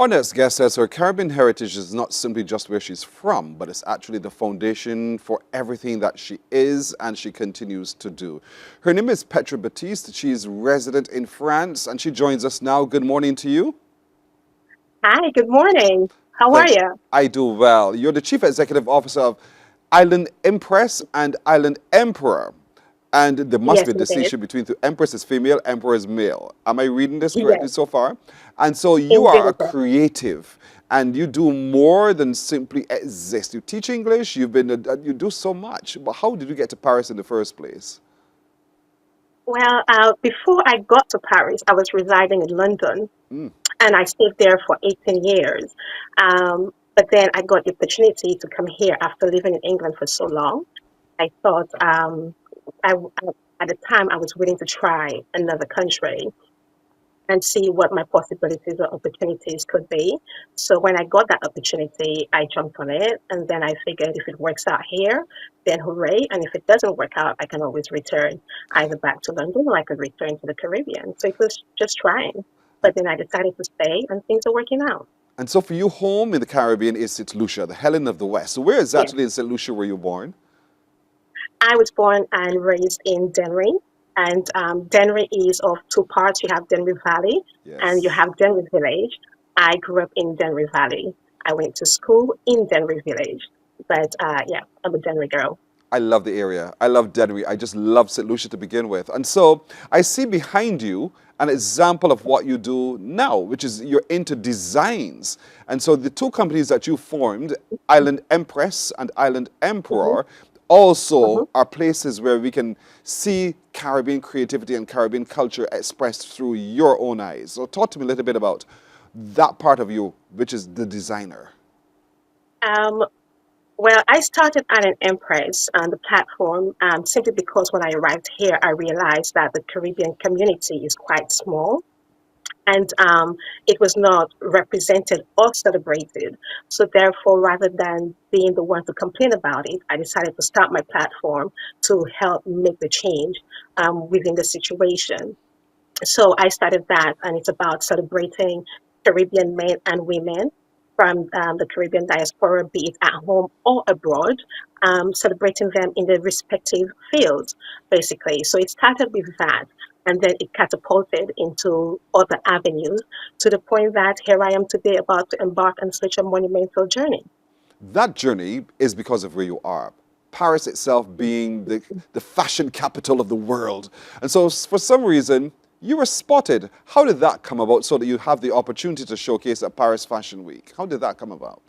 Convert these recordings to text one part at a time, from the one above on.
Our next guest says her Caribbean heritage is not simply just where she's from, but it's actually the foundation for everything that she is and she continues to do. Her name is Petra Baptiste. She is resident in France and she joins us now. Good morning to you. Hi, good morning. How are Thank you? I do well. You're the Chief Executive Officer of Island Empress and Island Emperor. And there must Yes, be a indeed. distinction between the Empress is female, Emperor is male. Am I reading this correctly Yes, so far? And so you indeed. are a creative and you do more than simply exist. You teach English, you do so much. But how did you get to Paris in the first place? Well, before I got to Paris, I was residing in London Mm, and I stayed there for 18 years. But then I got the opportunity to come here after living in England for so long. I thought at the time I was willing to try another country and see what my possibilities or opportunities could be. So when I got that opportunity, I jumped on it. And then I figured if it works out here, then hooray. And if it doesn't work out, I can always return either back to London or I could return to the Caribbean. So it was just trying. But And, then I decided to stay and things are working out. and so for you, home in the Caribbean is St. Lucia, the Helen of the West. So where Yes. exactly in St. Lucia were you born? I was born and raised in Dennery. And Dennery is of two parts. You have Dennery Valley and you Yes. have Dennery Village. I grew up in Dennery Valley. I went to school in Dennery Village. But yeah, I'm a Dennery girl. I love the area. I love Dennery. I just love St. Lucia to begin with. And so I see behind you an example of what you do now, which is you're into designs. And so the two companies that you formed, Island Empress and Island Hmm. Emperor, Hmm. also are places where we can see Caribbean creativity and Caribbean culture expressed through your own eyes. So talk to me a little bit about that part of you, which is the designer. Um, well, I started at an Empress on the platform simply because when I arrived here, I realized that the Caribbean community is quite small and it was not represented or celebrated. So therefore, rather than being the one to complain about it, I decided to start my platform to help make the change within the situation. So I started that, and it's about celebrating Caribbean men and women from the Caribbean diaspora, be it at home or abroad, celebrating them in their respective fields, basically. So it started with that, and then it catapulted into other avenues to the point that here I am today about to embark on such a monumental journey. That journey is because of where you are. Paris itself being the fashion capital of the world. And so, for some reason, you were spotted. How did that come about so that you have the opportunity to showcase at Paris Fashion Week? How did that come about?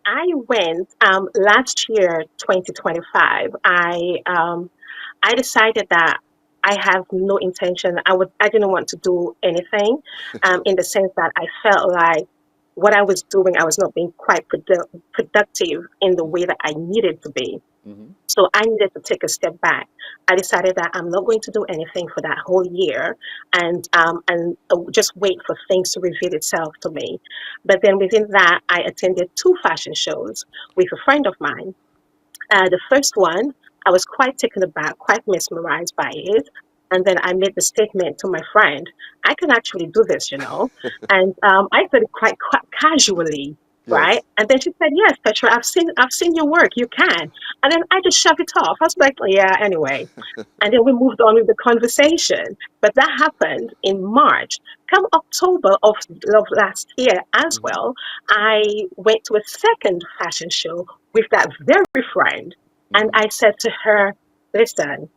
I went last year, 2025. I decided that I have no intention. I didn't want to do anything, in the sense that I felt like what I was doing, I was not being quite productive in the way that I needed to be. Hmm. So I needed to take a step back. I decided that I'm not going to do anything for that whole year, and just wait for things to reveal itself to me. But then within that, I attended two fashion shows with a friend of mine. The first one, I was quite taken aback, quite mesmerized by it. And then I made the statement to my friend, I can actually do this, you know. And I said it quite casually, right? Yes. And then she said, yes, Petra, I've seen your work, you can. And then I just shoved it off. I was like, "Oh, yeah, anyway." And then we moved on with the conversation. But that happened in March. Come October of last year as Hmm. well, I went to a second fashion show with that very friend. And Hmm. I said to her, listen,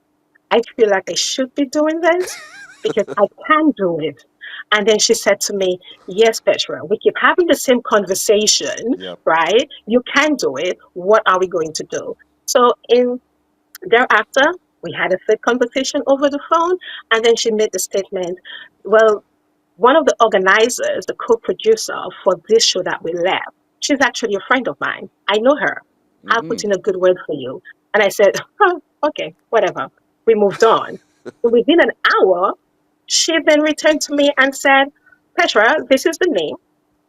I feel like I should be doing this because I can do it. And then she said to me, yes, Petra, we keep having the same conversation, Yep. right? You can do it. What are we going to do? So in thereafter, we had a third conversation over the phone, and then she made the statement, well, one of the organizers, the co-producer for this show that we left, she's actually a friend of mine. I know her. I'll put Hmm. in a good word for you. And I said, oh, okay, whatever. We moved on. Within an hour, she then returned to me and said, Petra, this is the name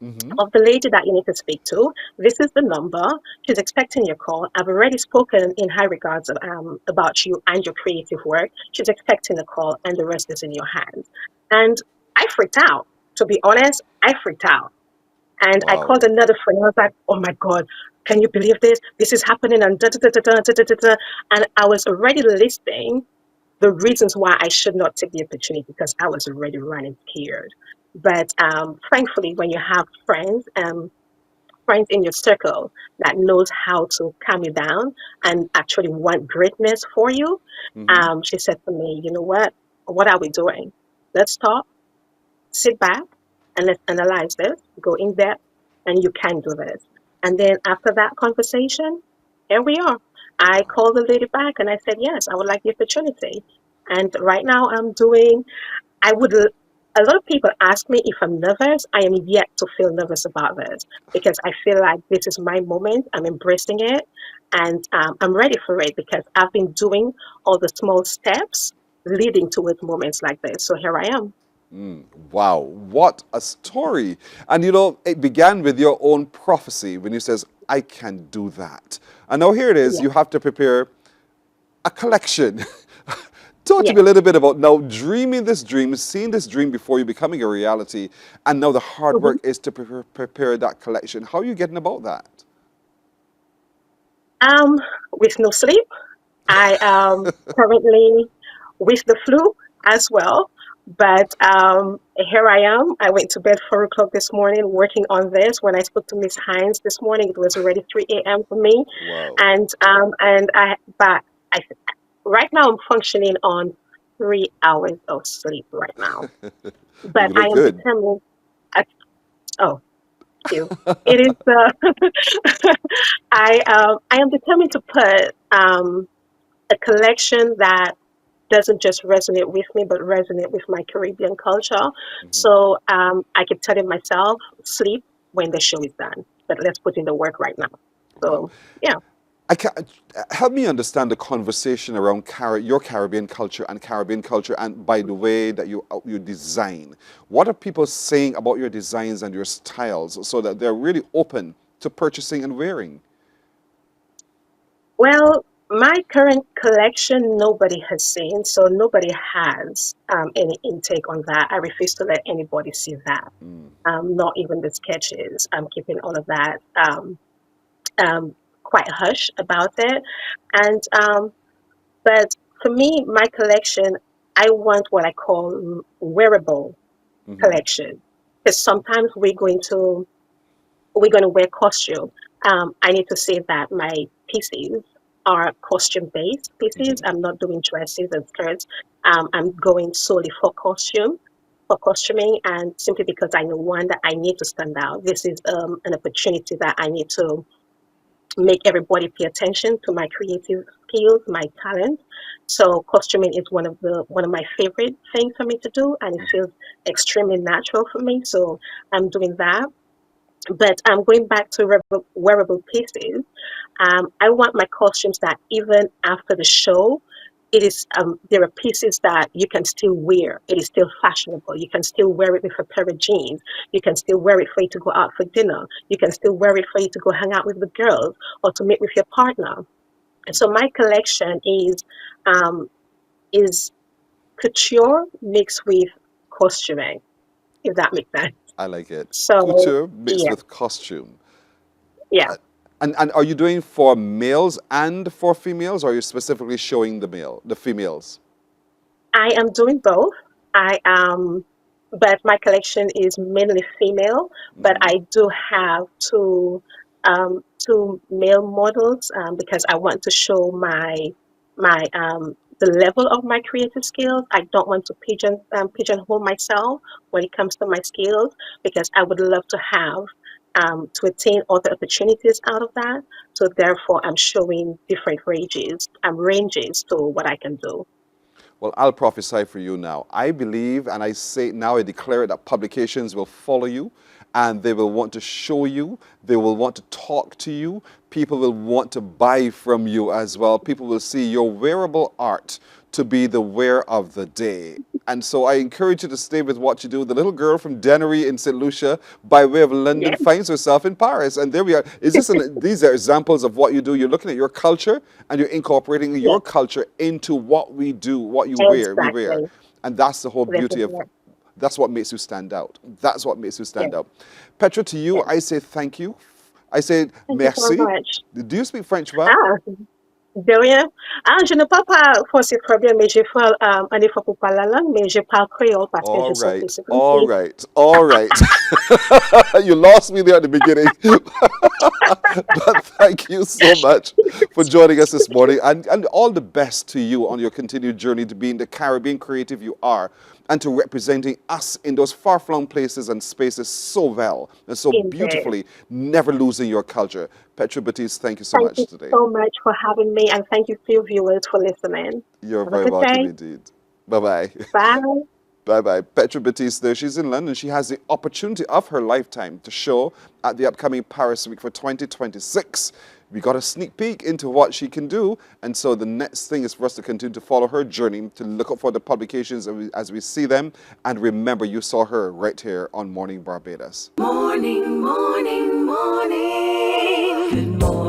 Hmm. of the lady that you need to speak to. This is the number. She's expecting your call. I've already spoken in high regards about you and your creative work. She's expecting a call, and the rest is in your hands. And I freaked out. To be honest, I freaked out. And I called Wow. another friend. I was like, oh my God, can you believe this? This is happening and da da da da da da da da. Da. And I was already listing the reasons why I should not take the opportunity because I was already running scared. But thankfully, when you have friends in your circle that knows how to calm you down and actually want greatness for you, Mm-hmm. she said to me, you know what? What are we doing? Let's talk, sit back, and let's analyze this, go in depth, and you can do this. And then after that conversation, here we are. I Wow. called the lady back and I said, yes, I would like the opportunity. And right now I'm doing I would. A lot of people ask me if I'm nervous. I am yet to feel nervous about this because I feel like this is my moment. I'm embracing it, and I'm ready for it because I've been doing all the small steps leading towards moments like this. So here I am. Wow, what a story. And you know, it began with your own prophecy when you says, I can do that. And now here it is, Yeah, you have to prepare a collection. Talk to yeah. me a little bit about now dreaming this dream, seeing this dream before you becoming a reality, and now the hard hmm work is to prepare that collection. How are you getting about that? Um, with no sleep. I am currently with the flu as well. But here I am. I went to bed 4 o'clock this morning working on this. When I spoke to Miss Hines this morning, it was already 3 a.m. for me. Wow. But I right now I'm functioning on 3 hours of sleep right now. But You I look am good. determined. I, oh, thank you. It is. I am determined to put a collection that doesn't just resonate with me, but resonate with my Caribbean culture. So I keep telling myself, sleep when the show is done, but let's put in the work right now. Wow. So yeah. I can, help me understand the conversation around your Caribbean culture and by the way that you design. What are people saying about your designs and your styles so that they're really open to purchasing and wearing? Well, my current collection, nobody has seen, so nobody has any intake on that. I refuse to let anybody see that. Not even the sketches. I'm keeping all of that um, quite hush about it. And but for me, my collection, I want what I call wearable collection because sometimes we're going to wear costume. I need to say that my pieces are costume based pieces. I'm not doing dresses and skirts. I'm going solely for for costuming, and simply because I know one that I need to stand out. This is an opportunity that I need to make everybody pay attention to my creative skills, my talent. So costuming is one of my favorite things for me to do, and it feels extremely natural for me. So I'm doing that. But going back to wearable pieces, I want my costumes that even after the show, it is there are pieces that you can still wear. It is still fashionable. You can still wear it with a pair of jeans. You can still wear it for you to go out for dinner. You can still wear it for you to go hang out with the girls or to meet with your partner. And so my collection um, is couture mixed with costuming, if that makes sense. I like it. So Couture mixed yeah, with costume. yeah. And are you doing for males and for females, or are you specifically showing the females? I am doing both. I but my collection is mainly female, but I do have two male models because I want to show my the level of my creative skills. I don't want to pigeonhole myself when it comes to my skills because I would love to have to attain other opportunities out of that. So therefore, I'm showing different ranges to what I can do. Well, I'll prophesy for you now. I believe, and I say now, I declare that publications will follow you and they will want to show you, they will want to talk to you, people will want to buy from you as well. People will see your wearable art to be the wear of the day. And so I encourage you to stay with what you do. The little girl from Dennery in St. Lucia, by way of London, Yeah. finds herself in Paris. And there we are. These are examples of what you do. You're looking at your culture and you're incorporating Yeah. your culture into what we do, what you wear, we wear. Exactly. And that's the whole This beauty is of it. That's what makes you stand out. That's what makes you stand Yes, out. Petra, to you, yes. I say thank you. I say Thank you so merci. much. Do you speak French well? Ah, de rien. Ah, je ne parle pas français très bien, mais je fais un effort pour parler la langue, mais je parle créole parce que All je suis right, ici. all right, all right. You lost me there at the beginning. But thank you so much for joining us this morning, and all the best to you on your continued journey to being the Caribbean creative you are and to representing us in those far-flung places and spaces so well and so Indeed. beautifully, never losing your culture. Petra Baptiste, thank you so Thank much you today. so much for having me, and thank you to your viewers for listening. You're Have a very good welcome day. indeed. Bye-bye. Bye. Bye-bye. Petra Baptiste there. She's in London. She has the opportunity of her lifetime to show at the upcoming Paris Week for 2026. We got a sneak peek into what she can do. And so the next thing is for us to continue to follow her journey, to look out for the publications as we see them. And remember, you saw her right here on Morning Barbados. Morning, morning, morning. Good morning.